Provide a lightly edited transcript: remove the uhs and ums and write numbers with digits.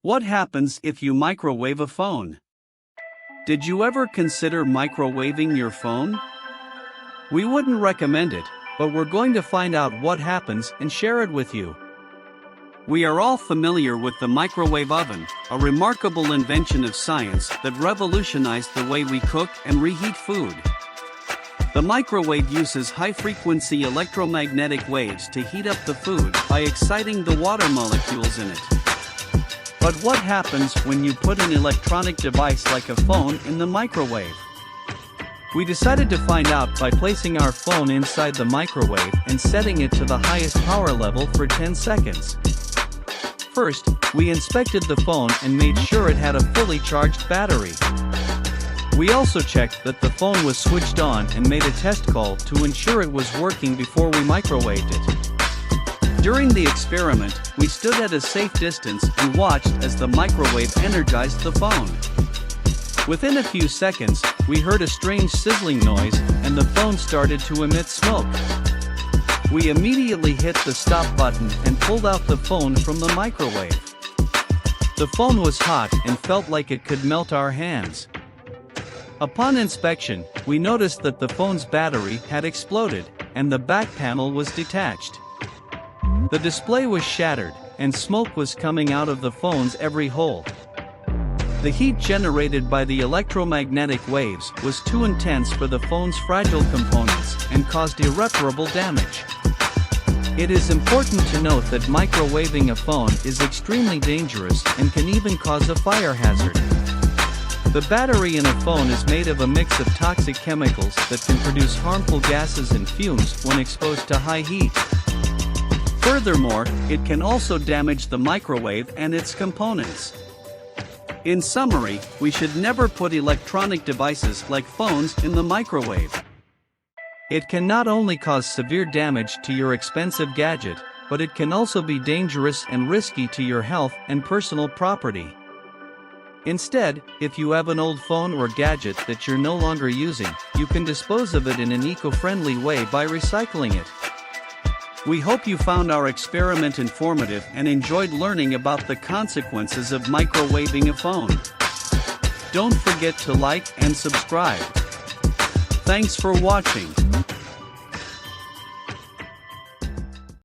What happens if you microwave a phone? Did you ever consider microwaving your phone? We wouldn't recommend it, but we're going to find out what happens and share it with you. We are all familiar with the microwave oven, a remarkable invention of science that revolutionized the way we cook and reheat food. The microwave uses high-frequency electromagnetic waves to heat up the food by exciting the water molecules in it. But what happens when you put an electronic device like a phone in the microwave? We decided to find out by placing our phone inside the microwave and setting it to the highest power level for 10 seconds. First, we inspected the phone and made sure it had a fully charged battery. We also checked that the phone was switched on and made a test call to ensure it was working before we microwaved it. During the experiment, we stood at a safe distance and watched as the microwave energized the phone. Within a few seconds, we heard a strange sizzling noise and the phone started to emit smoke. We immediately hit the stop button and pulled out the phone from the microwave. The phone was hot and felt like it could melt our hands. Upon inspection, we noticed that the phone's battery had exploded, and the back panel was detached. The display was shattered, and smoke was coming out of the phone's every hole. The heat generated by the electromagnetic waves was too intense for the phone's fragile components and caused irreparable damage. It is important to note that microwaving a phone is extremely dangerous and can even cause a fire hazard. The battery in a phone is made of a mix of toxic chemicals that can produce harmful gases and fumes when exposed to high heat. Furthermore, it can also damage the microwave and its components. In summary, we should never put electronic devices like phones in the microwave. It can not only cause severe damage to your expensive gadget, but it can also be dangerous and risky to your health and personal property. Instead, if you have an old phone or gadget that you're no longer using, you can dispose of it in an eco-friendly way by recycling it. We hope you found our experiment informative and enjoyed learning about the consequences of microwaving a phone. Don't forget to like and subscribe. Thanks for watching.